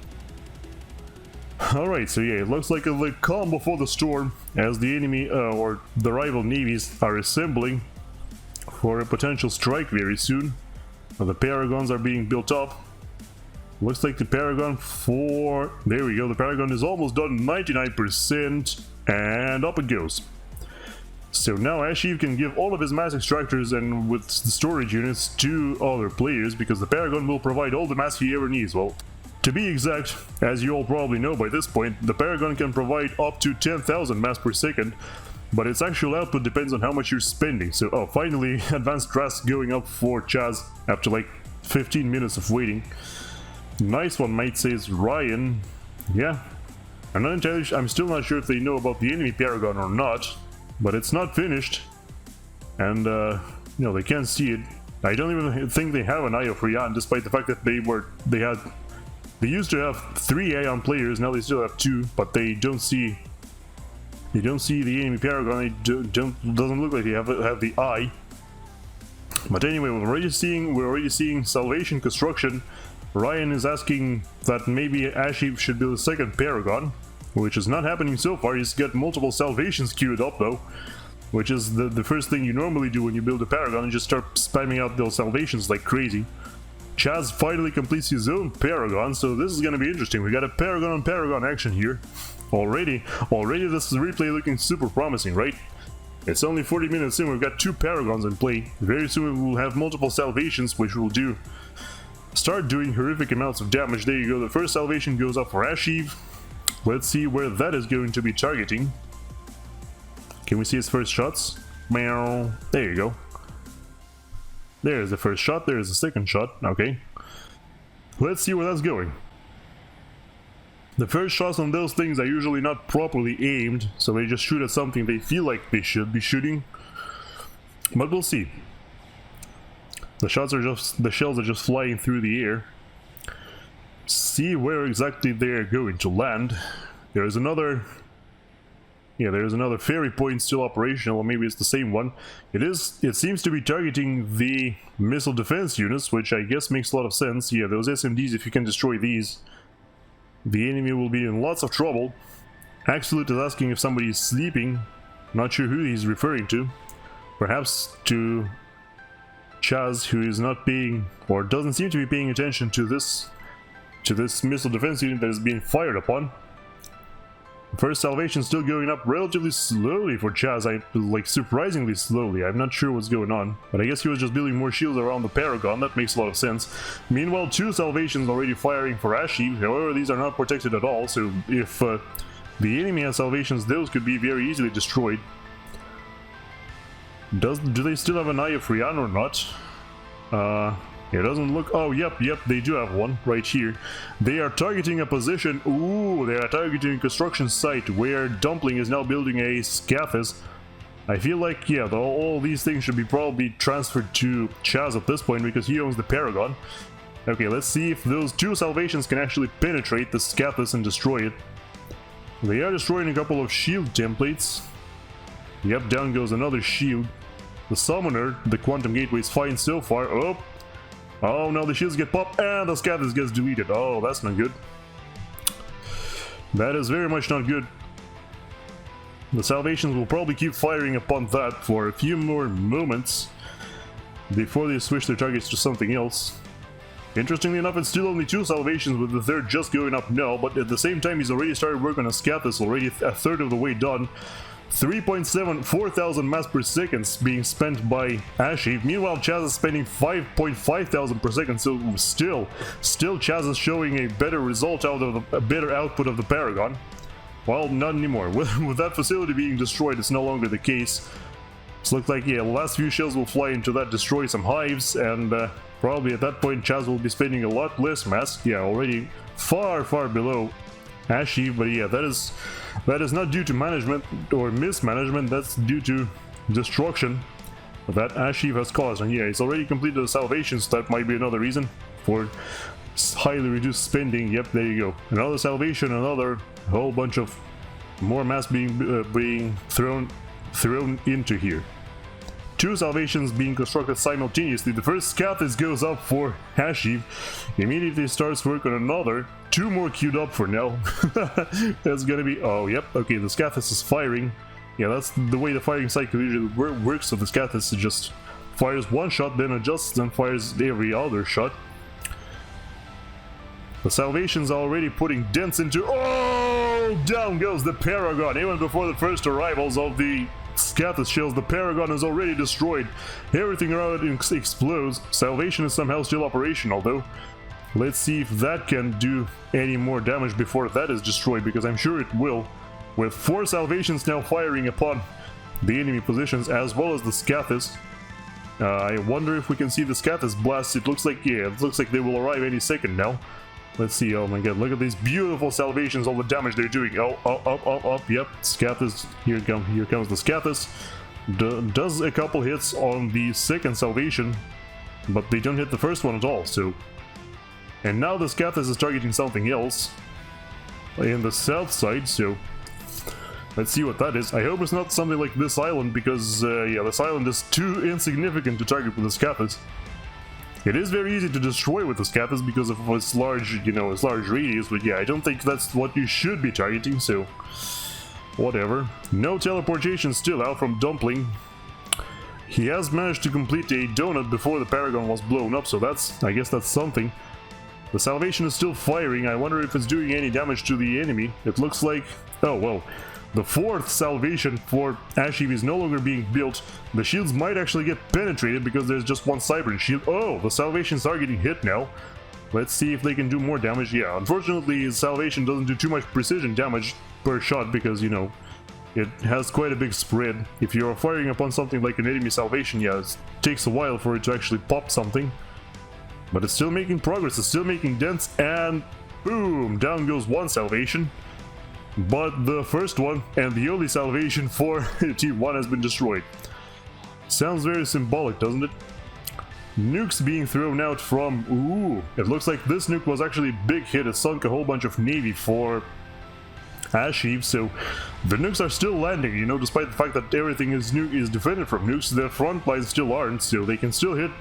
Alright, so yeah, it looks like a calm before the storm as the enemy, or the rival navies are assembling for a potential strike very soon. The Paragons are being built up. Looks like the Paragon for... There we go, the Paragon is almost done, 99%, and up it goes. So now Asheve can give all of his mass extractors and with the storage units to other players, because the Paragon will provide all the mass he ever needs. Well, to be exact, as you all probably know by this point, the Paragon can provide up to 10,000 mass per second, but its actual output depends on how much you're spending. So, oh, finally, advanced trust going up for Chaz after like 15 minutes of waiting. Nice one, mate, says Ryan. Yeah, I'm still not sure if they know about the enemy Paragon or not, but it's not finished, and you know, they can't see it. I don't even think they have an eye of RyanT, despite the fact that they used to have 3 Aeon players. Now they still have 2, but they don't see the enemy Paragon. Doesn't look like they have the eye. But anyway, we're already seeing Salvation construction. Ryan is asking that maybe Asheve should build a second Paragon, which is not happening so far. He's got multiple Salvations queued up though, which is the first thing you normally do when you build a Paragon, and just start spamming out those Salvations like crazy. Chaz finally completes his own Paragon, so this is going to be interesting. We got a Paragon on Paragon action here. Already this replay looking super promising, right? It's only 40 minutes in, we've got 2 Paragons in play. Very soon we will have multiple Salvations, which will start doing horrific amounts of damage. There you go, the first Salvation goes up for Asheve. Let's see where that is going to be targeting. Can we see his first shots? Meow. There you go. There's the first shot, there's the second shot. Okay. Let's see where that's going. The first shots on those things are usually not properly aimed, so they just shoot at something they feel like they should be shooting. But we'll see. The shells are just flying through the air. See where exactly they are going to land. There is another Yeah, there's another ferry point still operational, or maybe it's the same one. It seems to be targeting the missile defense units, which I guess makes a lot of sense. Yeah, those SMDs, if you can destroy these, the enemy will be in lots of trouble. Axilit is asking if somebody is sleeping. Not sure who he's referring to. Perhaps to Chaz, who is not paying, or doesn't seem to be paying attention to this missile defense unit that is being fired upon. First salvation still going up relatively slowly for Chaz, like surprisingly slowly. I'm not sure what's going on, but I guess he was just building more shields around the Paragon. That makes a lot of sense. Meanwhile, 2 salvations already firing for Asheve. However, these are not protected at all, so if the enemy has salvations, those could be very easily destroyed. Do they still have an eye of Ryan or not? It doesn't look... Oh, yep, they do have one right here. They are targeting a position... Ooh, they are targeting a construction site where DumbPling is now building a SCAFAS. I feel like, yeah, all these things should be probably transferred to Chaz at this point because he owns the Paragon. Okay, let's see if those 2 salvations can actually penetrate the SCAFAS and destroy it. They are destroying a couple of shield templates. Yep, down goes another shield. The Summoner, the Quantum Gateway is fine so far. Oh, now the shields get popped and the SCAFAS gets deleted. Oh, that's not good. That is very much not good. The Salvations will probably keep firing upon that for a few more moments before they switch their targets to something else. Interestingly enough, it's still only 2 Salvations, with the third just going up now, but at the same time he's already started work on a SCAFAS, already a third of the way done. 3,740 mass per second being spent by Asheve. Meanwhile, Chaz is spending 5,500 per second, so still Chaz is showing a better result out of a better output of the Paragon. Well, not anymore. With that facility being destroyed, it's no longer the case. It looks like, yeah, the last few shells will fly into that, destroy some hives, and probably at that point Chaz will be spending a lot less mass. Yeah, already far below Asheve, but yeah, that is not due to management or mismanagement, that's due to destruction that Asheve has caused. And yeah, it's already completed the salvations, that might be another reason for highly reduced spending. Yep, there you go. Another salvation, another whole bunch of more mass being thrown into here. 2 salvations being constructed simultaneously. The first SCAFAS goes up for Asheve, immediately starts work on another. 2 more queued up for now. That's gonna be... Oh, yep, okay, the SCAFAS is firing. Yeah, that's the way the firing cycle usually works, so the SCAFAS just fires 1 shot, then adjusts, then fires every other shot. The salvations are already putting dents into... Oh! Down goes the Paragon, even before the first arrivals of the SCAFAS shells. The Paragon is already destroyed. Everything around it explodes. Salvation is somehow still operational though. Let's see if that can do any more damage before that is destroyed, because I'm sure it will. With 4 salvations now firing upon the enemy positions as well as the SCAFAS. I wonder if we can see the SCAFAS blast. It looks like, yeah, it looks like they will arrive any second now. Let's see. Oh my god, look at these beautiful salvations, all the damage they're doing. Oh, up, yep, SCAFAS, here comes the SCAFAS. Does a couple hits on the second salvation, but they don't hit the first one at all, so... And now the SCAFAS is targeting something else in the south side, so... Let's see what that is. I hope it's not something like this island, because, yeah, this island is too insignificant to target with the SCAFAS. It is very easy to destroy with the SCAFAS because of its large, its large radius, but yeah, I don't think that's what you should be targeting, so... Whatever. No teleportation still out from DumbPling. He has managed to complete a donut before the Paragon was blown up, so that's... I guess that's something. The Salvation is still firing. I wonder if it's doing any damage to the enemy. It looks like... Oh, well... The 4th Salvation for Asheve is no longer being built. The shields might actually get penetrated because there's just 1 Cybran shield. Oh, the Salvations are getting hit now. Let's see if they can do more damage. Yeah, unfortunately, Salvation doesn't do too much precision damage per shot because, it has quite a big spread. If you're firing upon something like an enemy Salvation, yeah, it takes a while for it to actually pop something. But it's still making progress, it's still making dents, and boom, down goes 1 Salvation. But the first one and the only salvation for Team 1 has been destroyed. Sounds very symbolic, doesn't it? Nukes being thrown out from... Ooh, it looks like this nuke was actually a big hit. It sunk a whole bunch of Navy for Asheve, so the nukes are still landing, you know, despite the fact that everything is defended from nukes, their front lines still aren't, so they can still hit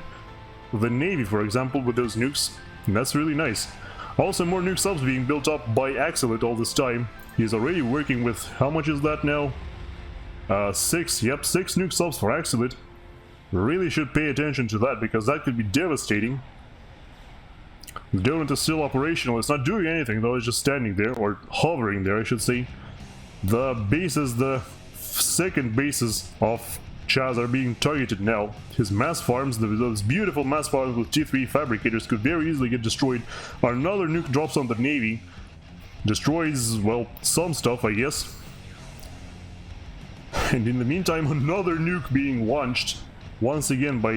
the Navy, for example, with those nukes, and that's really nice. Also, more nuke subs being built up by Axilit all this time. He's already working with, how much is that now? 6, yep, 6 nuke subs for Axilit. Really should pay attention to that, because that could be devastating. The donut is still operational, it's not doing anything though, it's just standing there, or hovering there I should say. The bases, the second bases of Chaz are being targeted now. His mass farms, those beautiful mass farms with T3 fabricators could very easily get destroyed. Another nuke drops on the Navy. Destroys, well, some stuff I guess. And in the meantime, another nuke being launched. Once again by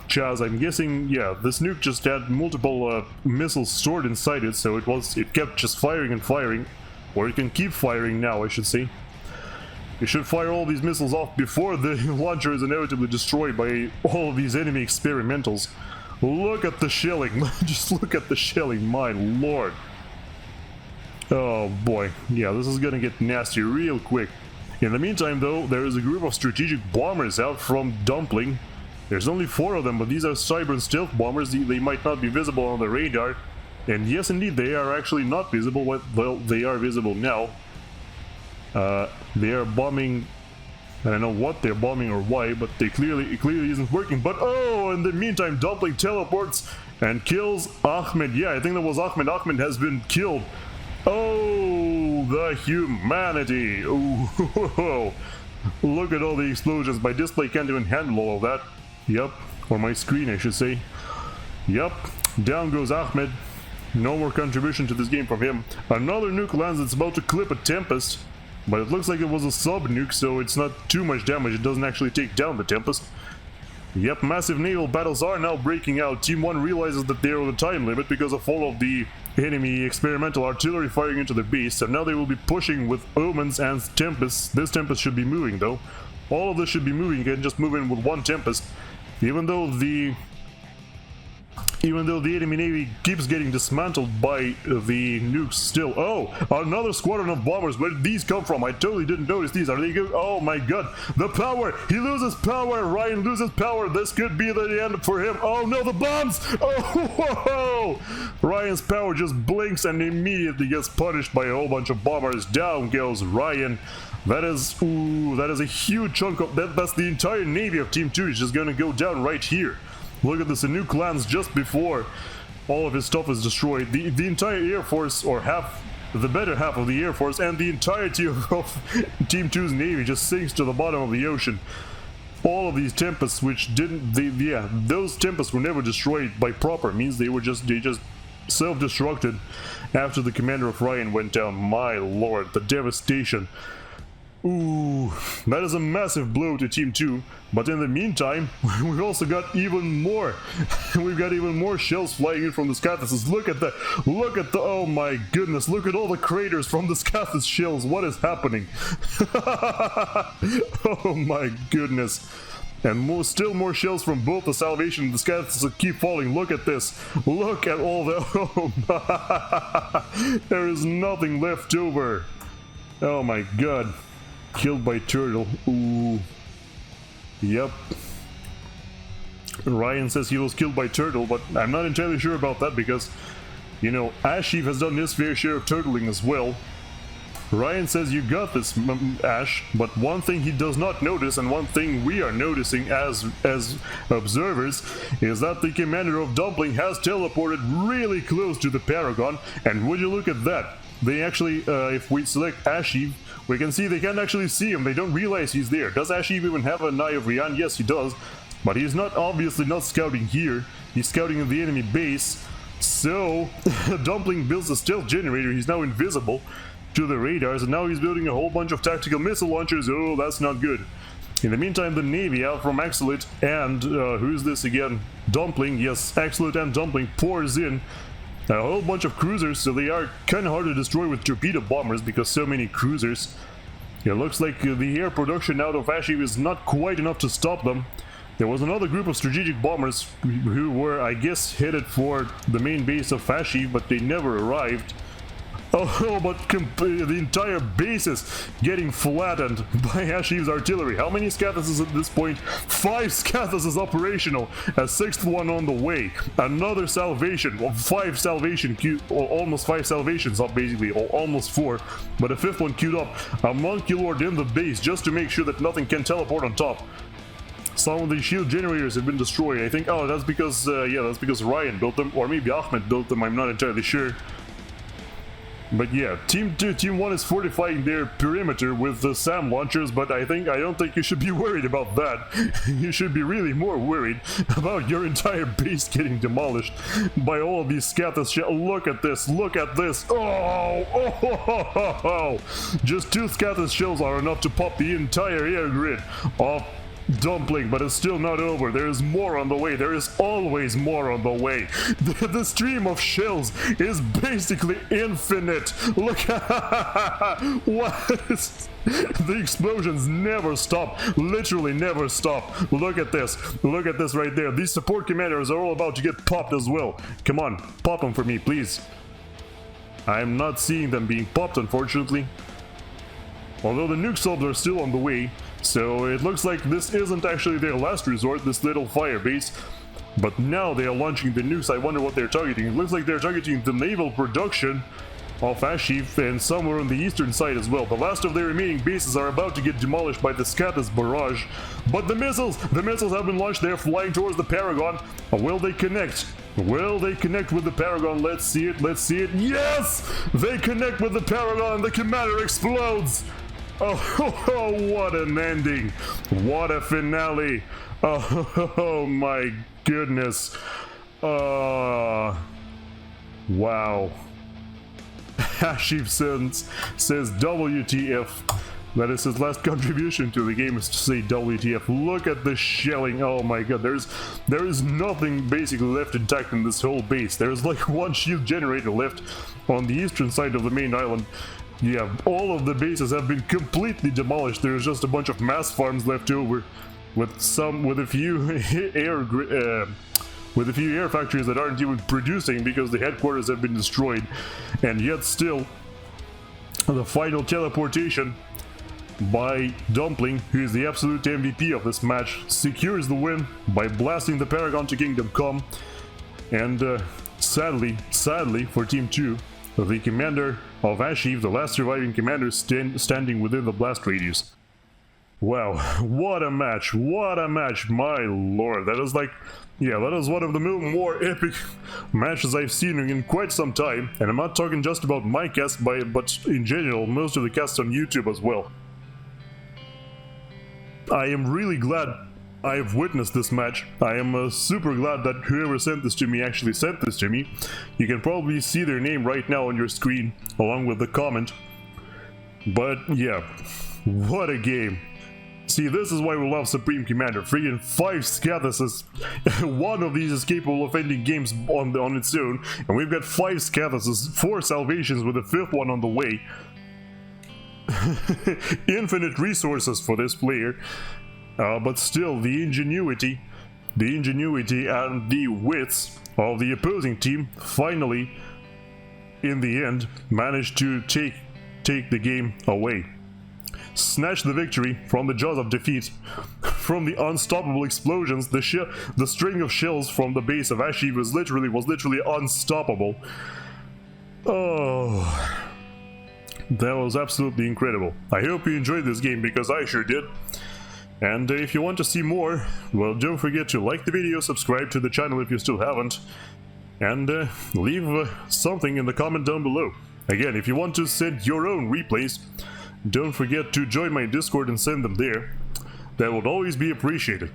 Chaz. I'm guessing, yeah, this nuke just had multiple missiles stored inside it, so it kept just firing and firing. Or it can keep firing now, I should say. You should fire all these missiles off before the launcher is inevitably destroyed by all of these enemy experimentals. Look at the shelling, just look at the shelling, my lord. Oh boy, yeah, this is gonna get nasty real quick. In the meantime though, there is a group of strategic bombers out from DumbPling. There's only 4 of them, but these are Cybran stealth bombers, they might not be visible on the radar. And yes indeed, they are actually not visible, well, they are visible now. They are bombing, I don't know what they're bombing or why, but it clearly isn't working. But oh, in the meantime, DumbPling teleports and kills Ahmed. Yeah, I think that was Ahmed. Ahmed has been killed. Oh, the humanity. Oh, look at all the explosions. My display can't even handle all of that. Yep, or my screen I should say. Yep, down goes Ahmed. No more contribution to this game from him. Another nuke lands, it's about to clip a Tempest. But it looks like it was a sub-nuke, so it's not too much damage, it doesn't actually take down the Tempest. Yep, massive naval battles are now breaking out. Team 1 realizes that they're on the time limit because of all of the enemy experimental artillery firing into the base, so now they will be pushing with Omens and Tempests. This Tempest should be moving though. All of this should be moving, you can just move in with one Tempest. Even though the enemy navy keeps getting dismantled by the nukes still. Oh, another squadron of bombers. Where did these come from? I totally didn't notice these. Are they good? Oh my god. The power. He loses power. Ryan loses power. This could be the end for him. Oh no, the bombs. Oh, whoa. Ryan's power just blinks and immediately gets punished by a whole bunch of bombers. Down goes Ryan. That is, ooh, that is a huge chunk of, that's the entire navy of Team 2 is just gonna go down right here. Look at this, a nuke lands just before all of his stuff is destroyed. The entire Air Force, or the better half of the Air Force, and the entirety of Team 2's Navy just sinks to the bottom of the ocean. All of these Tempests, which those Tempests were never destroyed by proper means, they just self-destructed after the commander of Ryan went down. My lord, the devastation. Ooh, that is a massive blow to Team 2, but in the meantime, we've also got even more. We've got even more shells flying in from the Scathus. Look at oh my goodness, look at all the craters from the Scathus shells. What is happening? Oh my goodness. And still more shells from both the Salvation and the Scathus keep falling. Look at this. Look at all the, oh my. There is nothing left over. Oh my god. Killed by turtle. Ooh. Yep. Ryan says he was killed by turtle, but I'm not entirely sure about that because, you know, Asheve has done his fair share of turtling as well. Ryan says you got this, Ash, but one thing he does not notice, and one thing we are noticing as observers, is that the commander of DumbPling has teleported really close to the Paragon, and would you look at that? They actually, if we select Asheve, we can see they can't actually see him, they don't realize he's there. Does Asheve even have an eye of RyanT? Yes, he does. But he's obviously not scouting here, he's scouting in the enemy base. So, DumbPling builds a stealth generator, he's now invisible to the radars, and now he's building a whole bunch of tactical missile launchers. Oh, that's not good. In the meantime, the Navy out from Axilit and, who's this again? DumbPling, yes, Axilit and DumbPling pours in a whole bunch of cruisers, so they are kind of hard to destroy with torpedo bombers because so many cruisers. It looks like the air production out of Asheve is not quite enough to stop them. There was another group of strategic bombers who were, I guess, headed for the main base of Asheve, but they never arrived. Oh, but the entire base is getting flattened by Asheve's artillery. How many Scathas at this point? 5 Scathas is operational. A 6th one on the way. Another salvation. Well, 5 salvation queued, or almost 5 salvations up basically, or almost 4. But a 5th one queued up. A Monkey Lord in the base just to make sure that nothing can teleport on top. Some of the shield generators have been destroyed. I think, oh, that's because, yeah, that's because RyanT built them, or maybe Ahmed built them, I'm not entirely sure. But yeah, Team 1 is fortifying their perimeter with the SAM launchers, but I don't think you should be worried about that. You should be really more worried about your entire base getting demolished by all of these Scathas shells. Look at this, look at this. Oh. Just 2 Scathas shells are enough to pop the entire air grid off DumbPling, but it's still not over. There is more on the way. There is always more on the way. The stream of shells is basically infinite. Look at what? The explosions never stop. Literally never stop. Look at this. Look at this right there. These support commanders are all about to get popped as well. Come on, pop them for me, please. I'm not seeing them being popped, unfortunately. Although the nuke subs are still on the way, so it looks like this isn't actually their last resort, this little fire base. But now they are launching the nukes. I wonder what they're targeting. It looks like they're targeting the naval production of Asheve and somewhere on the eastern side as well. The last of their remaining bases are about to get demolished by the Scathas barrage. But the missiles have been launched. They're flying towards the Paragon. Will they connect? Will they connect with the Paragon? Let's see it, let's see it. Yes! They connect with the Paragon. The commander explodes. Oh, what an ending. What a finale. Oh my goodness. Wow. Asheve says WTF. That is his last contribution to the game, is to say WTF. Look at the shelling. Oh my god, there is nothing basically left intact in this whole base. There's like 1 shield generator left on the eastern side of the main island. Yeah, all of the bases have been completely demolished. There's just a bunch of mass farms left over, with a few air factories that aren't even producing because the headquarters have been destroyed. And yet still, the final teleportation by DumbPling, who is the absolute MVP of this match, secures the win by blasting the Paragon to Kingdom Come. And sadly for Team 2, the commander of Asheve, the last surviving commander, standing within the blast radius. Wow, what a match, my lord. That is like, yeah, that is one of the more epic matches I've seen in quite some time. And I'm not talking just about my cast, but in general, most of the casts on YouTube as well. I am really glad I've witnessed this match. I am super glad that whoever sent this to me actually sent this to me. You can probably see their name right now on your screen, along with the comment. But yeah, what a game. See, this is why we love Supreme Commander. Freaking 5 Scathases. One of these is capable of ending games on its own, and we've got 5 Scathases, 4 salvations with a 5th one on the way. Infinite resources for this player. But still, the ingenuity and the wits of the opposing team finally, in the end, managed to take the game away. Snatch the victory from the jaws of defeat, from the unstoppable explosions. The string of shells from the base of Asheve was literally unstoppable. Oh, that was absolutely incredible. I hope you enjoyed this game, because I sure did. And if you want to see more, well, don't forget to like the video, subscribe to the channel if you still haven't, and leave something in the comment down below. Again, if you want to send your own replays, don't forget to join my Discord and send them there. That would always be appreciated.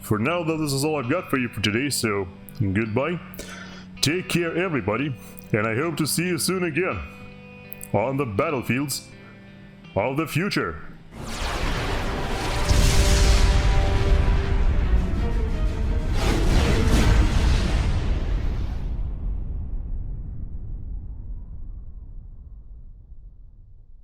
For now, though, this is all I've got for you for today, so goodbye. Take care, everybody, and I hope to see you soon again on the battlefields of the future.